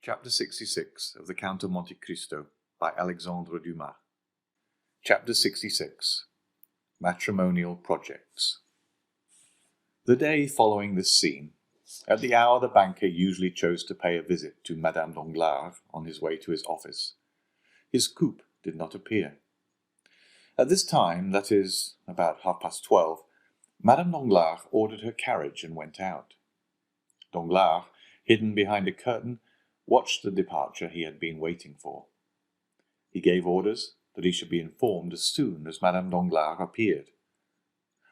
Chapter 66 of the Count of Monte Cristo by Alexandre Dumas. Chapter 66 Matrimonial Projects. The day following this scene, at the hour the banker usually chose to pay a visit to Madame Danglars on his way to his office, his coupe did not appear. At this time, that is, about 12:30, Madame Danglars ordered her carriage and went out. Danglars, hidden behind a curtain, watched the departure he had been waiting for. He gave orders that he should be informed as soon as Madame Danglars appeared.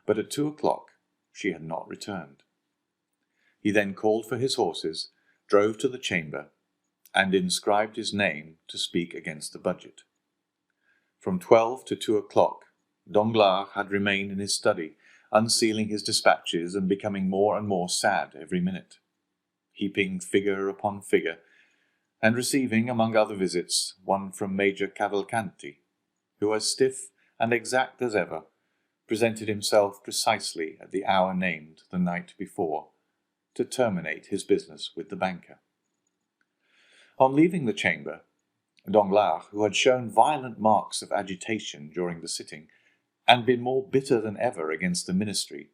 But at 2:00 she had not returned. He then called for his horses, drove to the chamber, and inscribed his name to speak against the budget. From 12 to 2:00, Danglars had remained in his study, unsealing his dispatches and becoming more and more sad every minute, heaping figure upon figure, and receiving, among other visits, one from Major Cavalcanti, who, as stiff and exact as ever, presented himself precisely at the hour named the night before, to terminate his business with the banker. On leaving the chamber, Danglars, who had shown violent marks of agitation during the sitting, and been more bitter than ever against the ministry,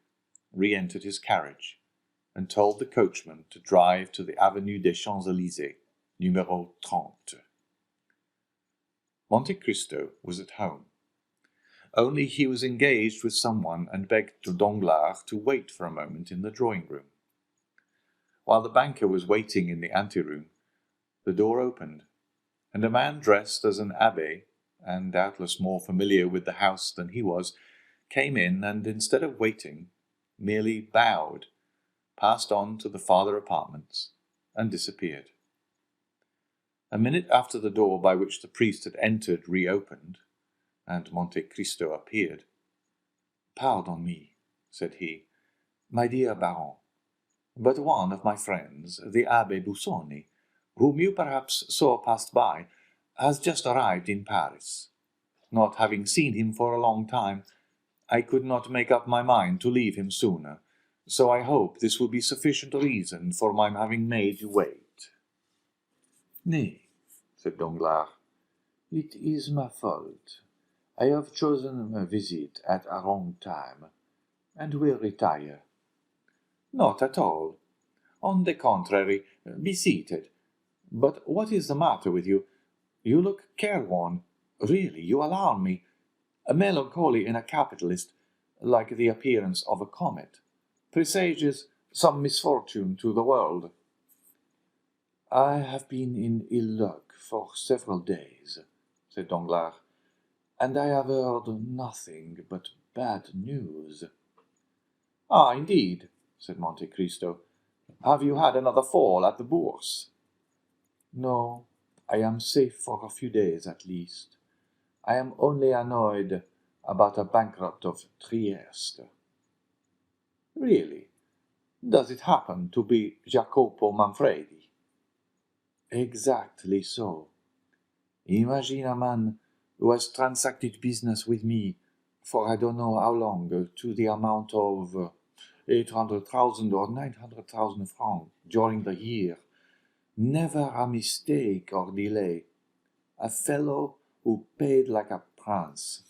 re-entered his carriage, and told the coachman to drive to the Avenue des Champs-Élysées, Numéro 30. Monte Cristo was at home. Only he was engaged with someone and begged Danglars to wait for a moment in the drawing-room. While the banker was waiting in the ante-room, the door opened, and a man dressed as an abbé, and doubtless more familiar with the house than he was, came in and, instead of waiting, merely bowed, passed on to the farther apartments, and disappeared. A minute after the door by which the priest had entered reopened, and Monte Cristo appeared. "Pardon me," said he, "my dear Baron, but one of my friends, the Abbé Busoni, whom you perhaps saw passed by, has just arrived in Paris. Not having seen him for a long time, I could not make up my mind to leave him sooner, so I hope this will be sufficient reason for my having made you wait." "Nay," said Danglars, "it is my fault. I have chosen a visit at a wrong time, and will retire." "Not at all. On the contrary, be seated. But what is the matter with you? You look careworn. Really, you alarm me. A melancholy in a capitalist, like the appearance of a comet, presages some misfortune to the world." "I have been in ill luck for several days," said Danglars, "and I have heard nothing but bad news." "Ah, indeed," said Monte Cristo. "Have you had another fall at the Bourse?" "No, I am safe for a few days at least. I am only annoyed about a bankrupt of Trieste." "Really? Does it happen to be Jacopo Manfredi?" "Exactly so. Imagine a man who has transacted business with me for I don't know how long, to the amount of 800,000 or 900,000 francs during the year. Never a mistake or delay. A fellow who paid like a prince.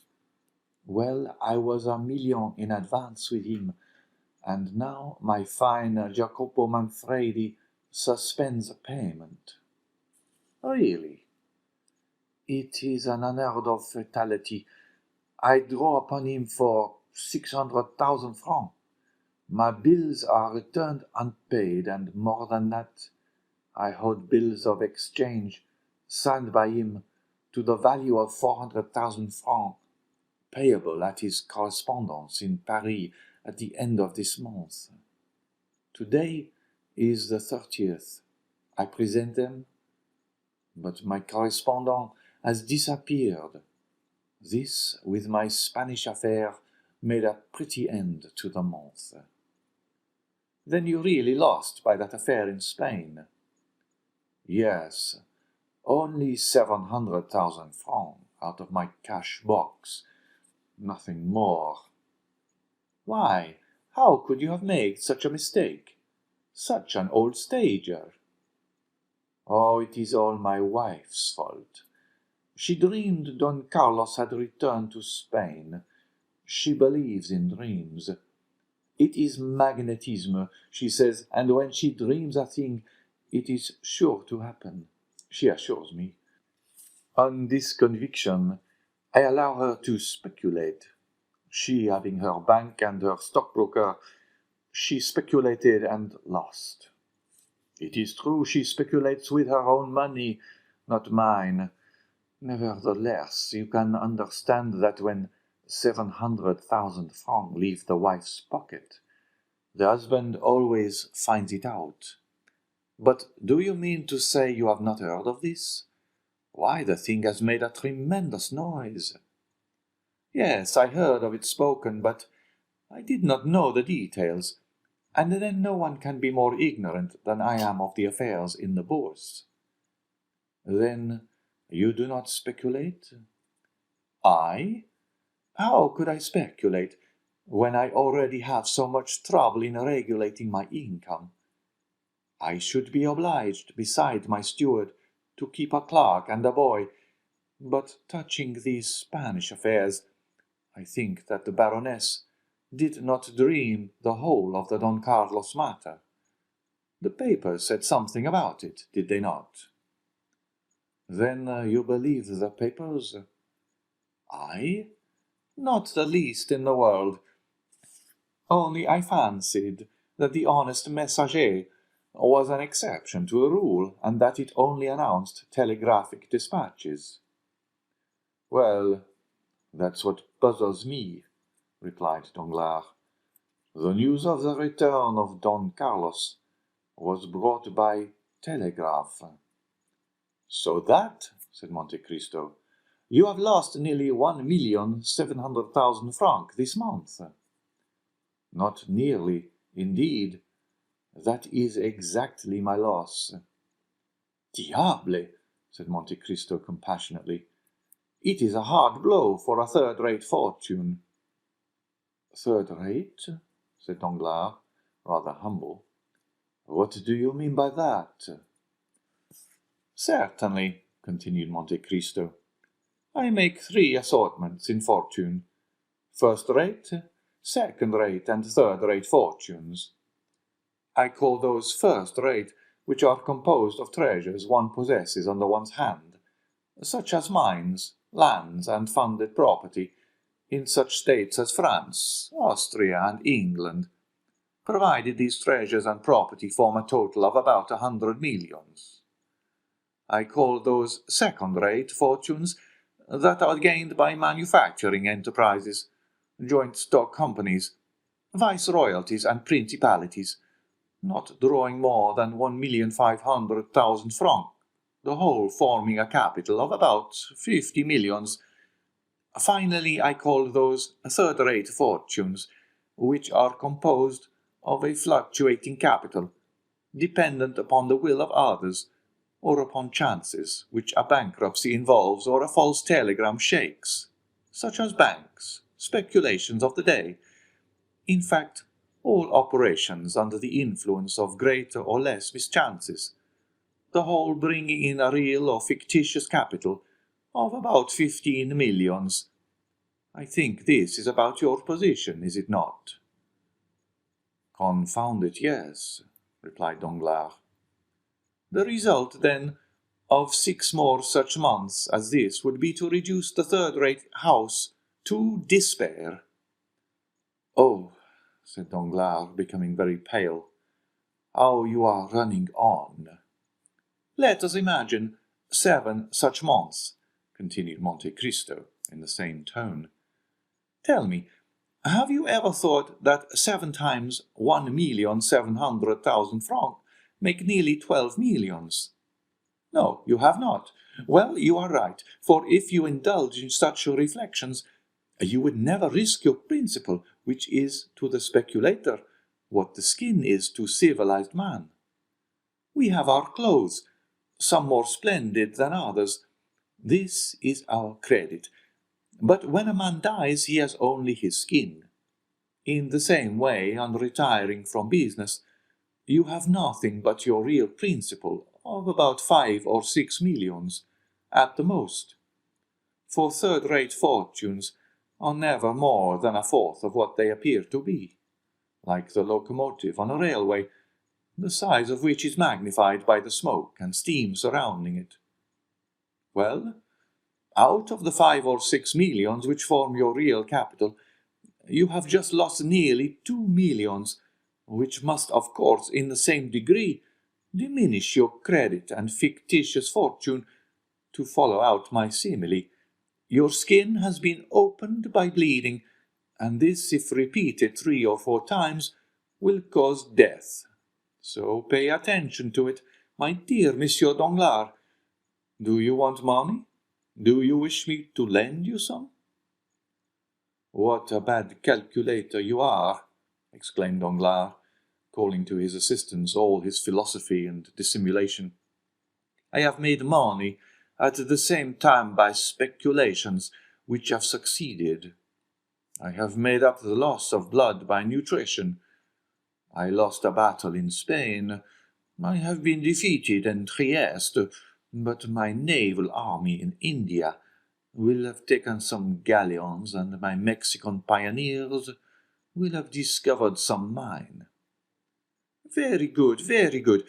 Well, I was a million in advance with him, and now my fine Jacopo Manfredi suspends payment." "Really?" "It is an unheard-of fatality. I draw upon him for 600,000 francs. My bills are returned unpaid, and more than that, I hold bills of exchange, signed by him, to the value of 400,000 francs, payable at his correspondence in Paris at the end of this month. Today is the 30th. I present them, but my correspondent has disappeared. This, with my Spanish affair, made a pretty end to the month." "Then you really lost by that affair in Spain?" "Yes, only 700,000 francs out of my cash box, nothing more." "Why, how could you have made such a mistake? Such an old stager!" Oh, it is all my wife's fault. She dreamed Don Carlos had returned to Spain. She believes in dreams. It is magnetism, she says, and when she dreams a thing, it is sure to happen, she assures me. On this conviction, I allow her to speculate. She having her bank and her stockbroker, she speculated and lost. It is true she speculates with her own money, not mine. Nevertheless, you can understand that when 700,000 francs leave the wife's pocket, the husband always finds it out. But do you mean to say you have not heard of this? Why, the thing has made a tremendous noise. Yes, I heard of it spoken, but I did not know the details, and then no one can be more ignorant than I am of the affairs in the Bourse. Then you do not speculate? I? How could I speculate, when I already have so much trouble in regulating my income? I should be obliged, beside my steward, to keep a clerk and a boy, but touching these Spanish affairs, I think that the Baroness did not dream the whole of the Don Carlos matter. The papers said something about it, did they not? Then you believe the papers? I? Not the least in the world. Only I fancied that the honest messager was an exception to a rule, and that it only announced telegraphic dispatches. Well, that's what puzzles me, replied Danglars. The news of the return of Don Carlos was brought by telegraph. So that, said Monte Cristo, you have lost nearly 1,700,000 francs this month. Not nearly, indeed. That is exactly my loss. Diable, said Monte Cristo compassionately. It is a hard blow for a third-rate fortune. Third-rate? Said Danglars, rather humble. What do you mean by that? Certainly, continued Monte Cristo. I make 3 assortments in fortune. First-rate, second-rate, and third-rate fortunes. I call those first-rate which are composed of treasures one possesses under one's hand, such as mines, lands, and funded property, in such states as France, Austria, and England, provided these treasures and property form a total of about 100 millions. I call those second-rate fortunes that are gained by manufacturing enterprises, joint stock companies, viceroyalties, and principalities, not drawing more than 1,500,000 francs, the whole forming a capital of about 50 millions. Finally, I call those third-rate fortunes, which are composed of a fluctuating capital, dependent upon the will of others, or upon chances which a bankruptcy involves or a false telegram shakes, such as banks, speculations of the day, in fact, all operations under the influence of greater or less mischances, the whole bringing in a real or fictitious capital of about 15 millions. I think this is about your position, is it not? Confound it, yes, replied Danglars. The result, then, of 6 more such months as this would be to reduce the third-rate house to despair. Oh, said Danglars, becoming very pale, how you are running on. Let us imagine 7 such months, continued Monte Cristo, in the same tone. Tell me, have you ever thought that 7 times 1,700,000 francs make nearly 12 millions? No, you have not. Well, you are right, for if you indulge in such reflections, you would never risk your principal, which is to the speculator what the skin is to civilized man. We have our clothes, some more splendid than others. This is our credit. But when a man dies, he has only his skin. In the same way, on retiring from business, you have nothing but your real principal, of about 5 or 6 millions, at the most. For third-rate fortunes are never more than a fourth of what they appear to be, like the locomotive on a railway, the size of which is magnified by the smoke and steam surrounding it. Well, out of the 5 or 6 millions which form your real capital, you have just lost nearly 2 millions, which must, of course, in the same degree, diminish your credit and fictitious fortune. To follow out my simile, your skin has been opened by bleeding, and this, if repeated 3 or 4 times, will cause death. So pay attention to it, my dear Monsieur Danglars. Do you want money? Do you wish me to lend you some? What a bad calculator you are, exclaimed Danglars, calling to his assistance all his philosophy and dissimulation. I have made money at the same time by speculations which have succeeded. I have made up the loss of blood by nutrition. I lost a battle in Spain. I have been defeated in Trieste, but my naval army in India will have taken some galleons, and my Mexican pioneers will have discovered some mine. Very good,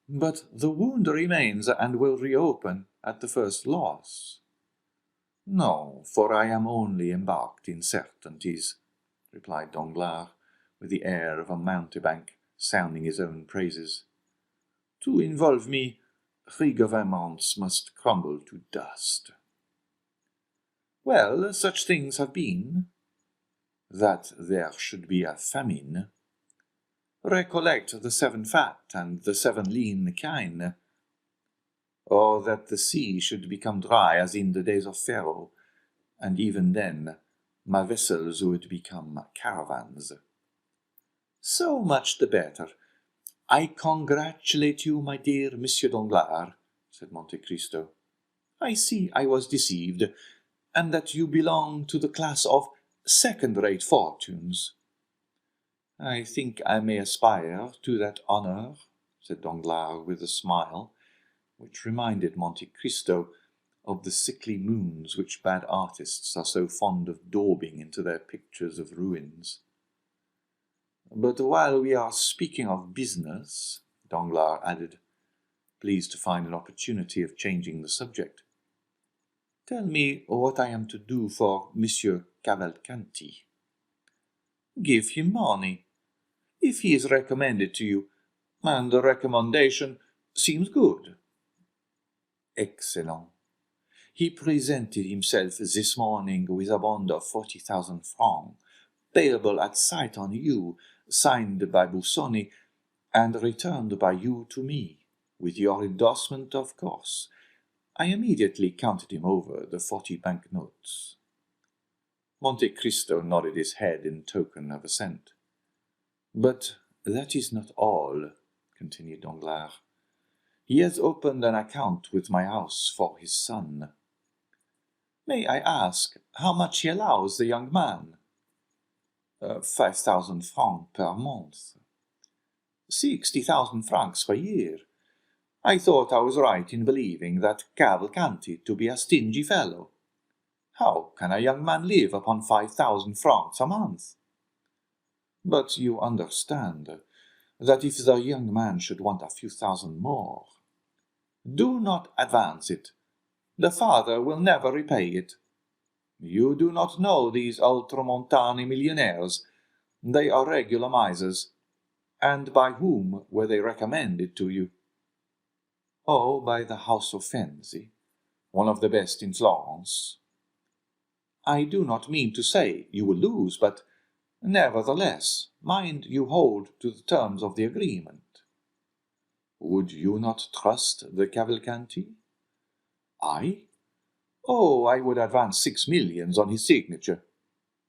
but the wound remains and will reopen at the first loss. No, for I am only embarked in certainties, replied Danglars, with the air of a mountebank sounding his own praises. To involve me, 3 governments must crumble to dust. Well, such things have been. That there should be a famine. Recollect the 7 fat and the 7 lean kine. Or that the sea should become dry as in the days of Pharaoh, and even then my vessels would become caravans. So much the better. I congratulate you, my dear Monsieur Danglars, said Monte Cristo. I see I was deceived, and that you belong to the class of second-rate fortunes. I think I may aspire to that honour, said Danglars with a smile, which reminded Monte Cristo of the sickly moons which bad artists are so fond of daubing into their pictures of ruins. But while we are speaking of business, Danglars added, pleased to find an opportunity of changing the subject, tell me what I am to do for Monsieur Cavalcanti. Give him money, if he is recommended to you, and the recommendation seems good. Excellent. He presented himself this morning with a bond of 40,000 francs, payable at sight on you, signed by Busoni, and returned by you to me, with your endorsement, of course. I immediately counted him over the 40 banknotes. Monte Cristo nodded his head in token of assent. But that is not all, continued Danglars. He has opened an account with my house for his son. May I ask how much he allows the young man? 5,000 francs per month. 60,000 francs per year. I thought I was right in believing that Cavalcanti to be a stingy fellow. How can a young man live upon 5,000 francs a month? But you understand that if the young man should want a few thousand more, do not advance it. The father will never repay it. You do not know these ultramontane millionaires. They are regular misers. And by whom were they recommended to you? Oh, by the house of Fenzi, one of the best in Florence. I do not mean to say you will lose, but nevertheless, mind you hold to the terms of the agreement. Would you not trust the Cavalcanti? I? Oh, I would advance 6 millions on his signature.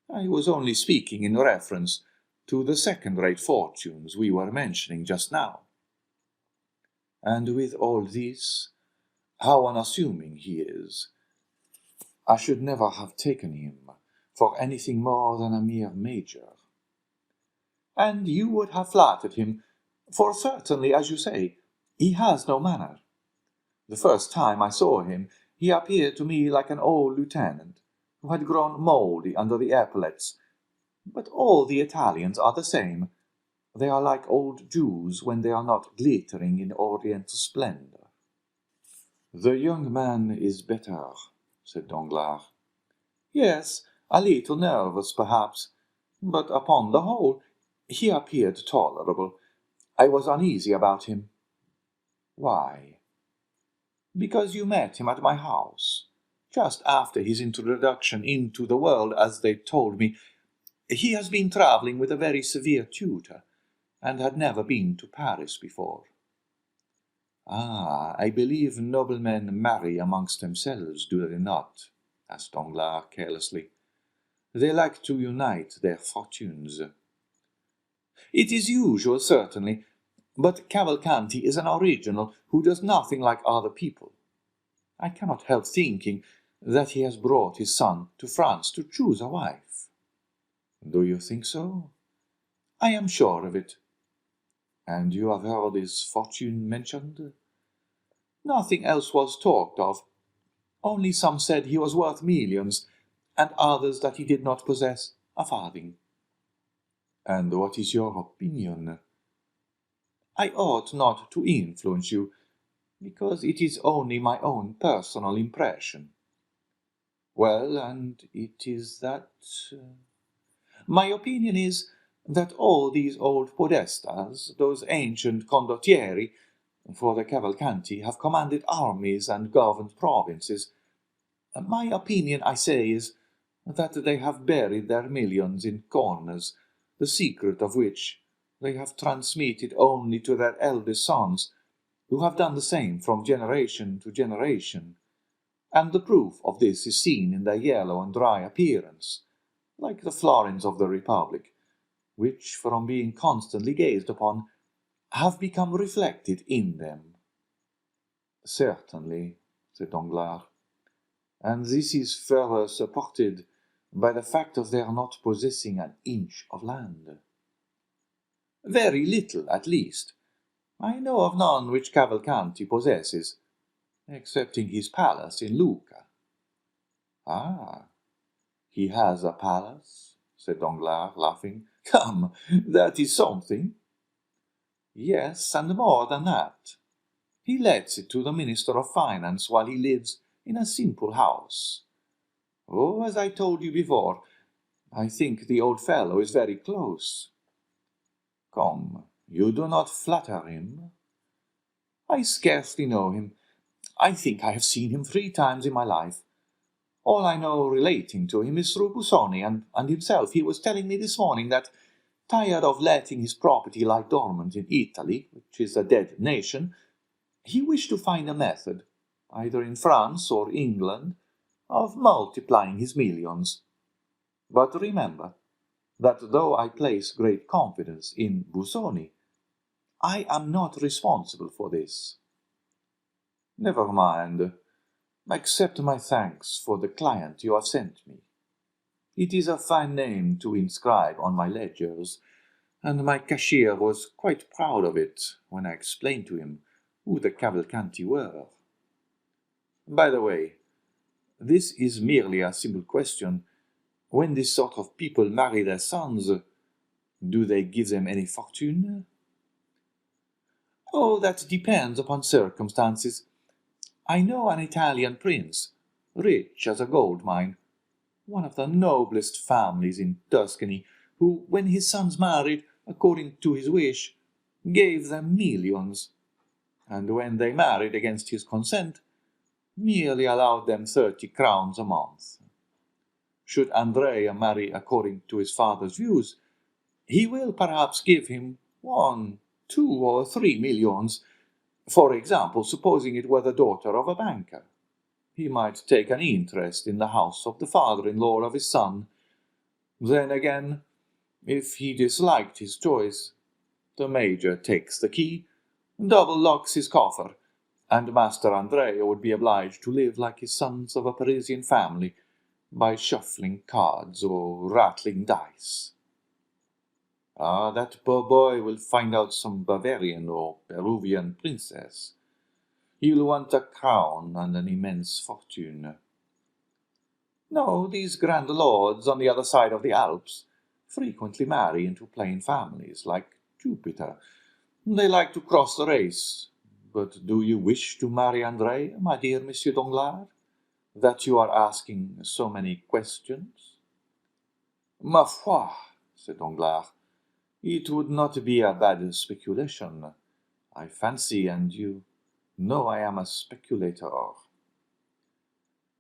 I was only speaking in reference to the second-rate fortunes we were mentioning just now. And with all this, how unassuming he is! I should never have taken him for anything more than a mere major. And you would have flattered him, for certainly, as you say, he has no manner. The first time I saw him, he appeared to me like an old lieutenant, who had grown mouldy under the epaulets. But all the Italians are the same. They are like old Jews when they are not glittering in oriental splendor. The young man is better, said Danglars. Yes, a little nervous, perhaps, but upon the whole, he appeared tolerable. I was uneasy about him. Why? Because you met him at my house, just after his introduction into the world, as they told me. He has been travelling with a very severe tutor, and had never been to Paris before. Ah, I believe noblemen marry amongst themselves, do they not? Asked Danglars carelessly. They like to unite their fortunes. It is usual, certainly, but Cavalcanti is an original who does nothing like other people. I cannot help thinking that he has brought his son to France to choose a wife. Do you think so? I am sure of it. And you have heard his fortune mentioned? Nothing else was talked of. Only some said he was worth millions, and others that he did not possess a farthing. And what is your opinion? I ought not to influence you, because it is only my own personal impression. Well, and it is that... My opinion is that all these old podestas, those ancient condottieri, for the Cavalcanti have commanded armies and governed provinces. My opinion, I say, is that they have buried their millions in corners, the secret of which they have transmitted only to their eldest sons, who have done the same from generation to generation, and the proof of this is seen in their yellow and dry appearance, like the florins of the Republic, which, from being constantly gazed upon, have become reflected in them. Certainly, said Danglars, and this is further supported by the fact of their not possessing an inch of land. Very little, at least. I know of none which Cavalcanti possesses, excepting his palace in Lucca. Ah, he has a palace, said Danglars, laughing. Come, that is something. Yes, and more than that. He lets it to the Minister of Finance while he lives in a simple house. Oh, as I told you before, I think the old fellow is very close. Come, you do not flatter him. I scarcely know him. I think I have seen him 3 times in my life. All I know relating to him is through Busoni, and himself. He was telling me this morning that, tired of letting his property lie dormant in Italy, which is a dead nation, he wished to find a method, either in France or England, of multiplying his millions. But remember that though I place great confidence in Busoni, I am not responsible for this. Never mind. Accept my thanks for the client you have sent me. It is a fine name to inscribe on my ledgers, and my cashier was quite proud of it when I explained to him who the Cavalcanti were. By the way, this is merely a simple question. When this sort of people marry their sons, do they give them any fortune? Oh, that depends upon circumstances. I know an Italian prince, rich as a gold mine, one of the noblest families in Tuscany, who, when his sons married, according to his wish, gave them millions, and when they married against his consent, merely allowed them 30 crowns a month. Should Andrea marry according to his father's views, he will perhaps give him 1, 2, or 3 millions. For example, supposing it were the daughter of a banker. He might take an interest in the house of the father-in-law of his son. Then again, if he disliked his choice, the major takes the key, double locks his coffer, and Master Andrea would be obliged to live like his sons of a Parisian family, by shuffling cards or rattling dice. Ah, that poor boy will find out some Bavarian or Peruvian princess. He'll want a crown and an immense fortune. No, these grand lords on the other side of the Alps frequently marry into plain families, like Jupiter. They like to cross the race. But do you wish to marry André, my dear Monsieur Danglars, that you are asking so many questions? Ma foi, said Danglars, it would not be a bad speculation, I fancy, and you know I am a speculator.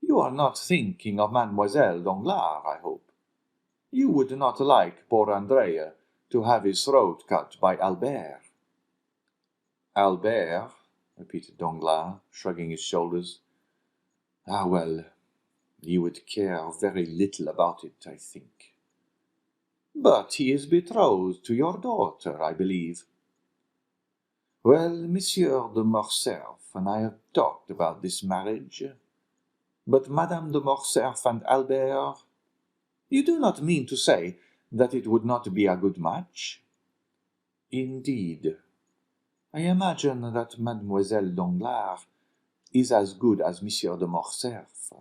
You are not thinking of Mademoiselle Danglars, I hope. You would not like poor Andrea to have his throat cut by Albert. Albert, repeated Danglars, shrugging his shoulders. Ah, well, he would care very little about it, I think. But he is betrothed to your daughter, I believe. Well, Monsieur de Morcerf and I have talked about this marriage. But Madame de Morcerf and Albert, you do not mean to say that it would not be a good match? Indeed. I imagine that Mademoiselle Danglars is as good as Monsieur de Morcerf.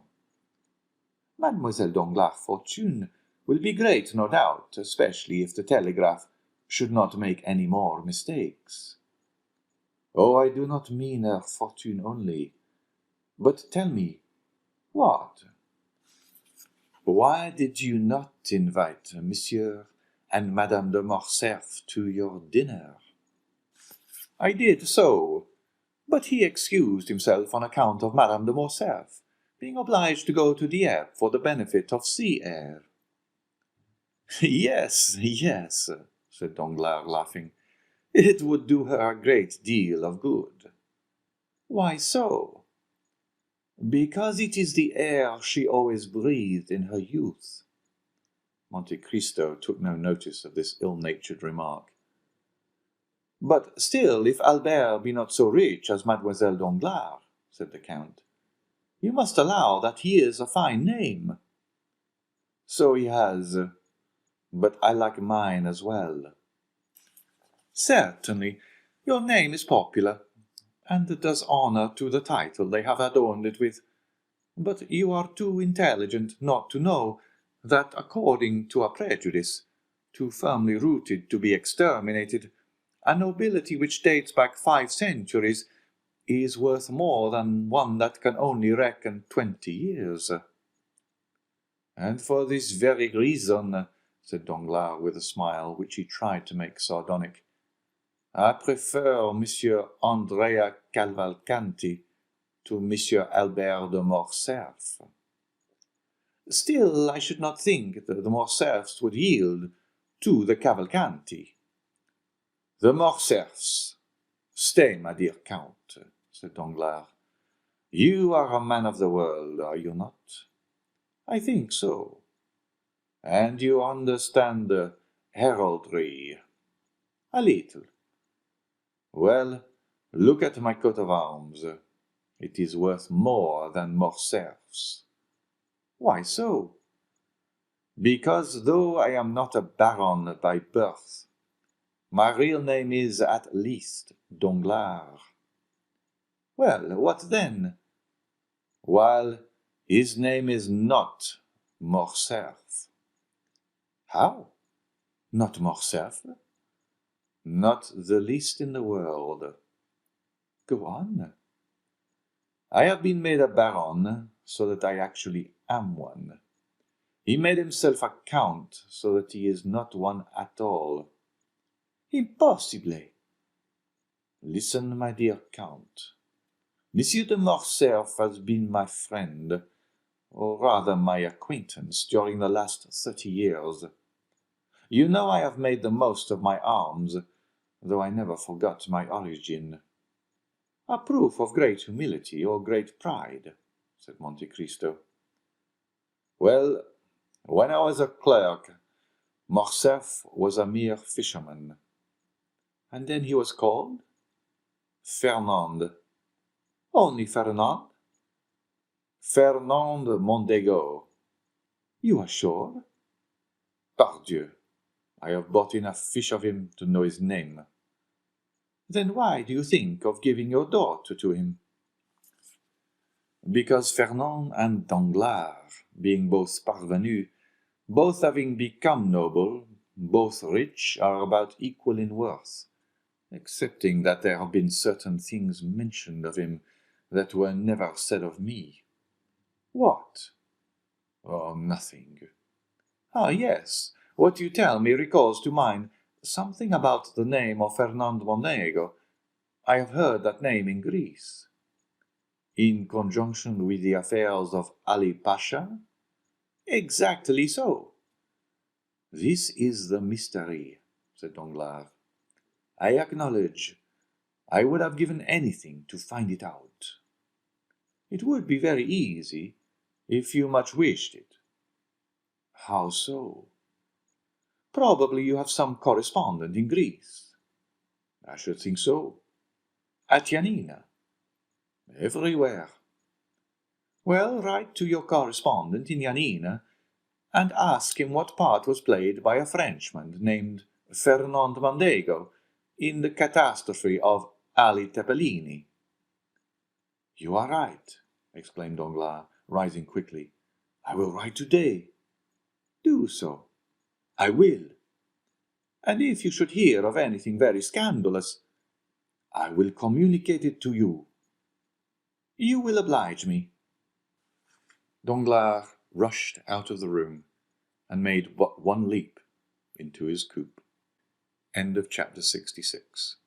Mademoiselle Danglars' fortune will be great, no doubt, especially if the telegraph should not make any more mistakes. Oh, I do not mean her fortune only. But tell me, what? Why did you not invite Monsieur and Madame de Morcerf to your dinner? I did so, but he excused himself on account of Madame de Morcerf being obliged to go to Dieppe for the benefit of sea air. Yes, yes, said Danglars, laughing. It would do her a great deal of good. Why so? Because it is the air she always breathed in her youth. Monte Cristo took no notice of this ill-natured remark. But still, if Albert be not so rich as Mademoiselle Danglars, said the Count, you must allow that he is a fine name. So he has, but I like mine as well. Certainly, your name is popular, and does honour to the title they have adorned it with. But you are too intelligent not to know that, according to a prejudice, too firmly rooted to be exterminated, a nobility which dates back 5 centuries is worth more than one that can only reckon 20 years. And for this very reason, said Danglars with a smile which he tried to make sardonic, I prefer Monsieur Andrea Cavalcanti to Monsieur Albert de Morcerf. Still, I should not think that the Morcerfs would yield to the Cavalcanti. The Morcerfs. Stay, my dear Count, said Danglars. You are a man of the world, are you not? I think so. And you understand heraldry? A little. Well, look at my coat of arms. It is worth more than Morcerf's. Why so? Because though I am not a baron by birth, my real name is at least Danglars. Well, what then? Well, his name is not Morcerf. How? Not Morcerf? Not the least in the world. Go on. I have been made a baron, so that I actually am one. He made himself a count, so that he is not one at all. Impossible. Listen, my dear Count. Monsieur de Morcerf has been my friend, or rather my acquaintance, during the last 30 years. You know I have made the most of my arms, though I never forgot my origin. A proof of great humility or great pride, said Monte Cristo. Well, when I was a clerk, Morcerf was a mere fisherman. And then he was called? Fernand. Only Fernand? Fernand Mondego. You are sure? Pardieu, I have bought enough fish of him to know his name. Then why do you think of giving your daughter to him? because Fernand and Danglars, being both parvenus, both having become noble, both rich, are about equal in worth, excepting that there have been certain things mentioned of him that were never said of me. What? Oh, nothing. Ah, yes, what you tell me recalls to mind something about the name of Fernand Mondego. I have heard that name in Greece. In conjunction with the affairs of Ali Pasha? Exactly so. This is the mystery, said Danglars. I acknowledge I would have given anything to find it out. It would be very easy, if you much wished it. How so? Probably you have some correspondent in Greece. I should think so. At Yanina. Everywhere. Well, write to your correspondent in Yanina and ask him what part was played by a Frenchman named Fernand Mondego in the catastrophe of Ali Tepelini. You are right, exclaimed Danglars, rising quickly. I will write today. Do so. I will. And if you should hear of anything very scandalous, I will communicate it to you. You will oblige me. Danglars rushed out of the room and made one leap into his coupe. End of chapter 66.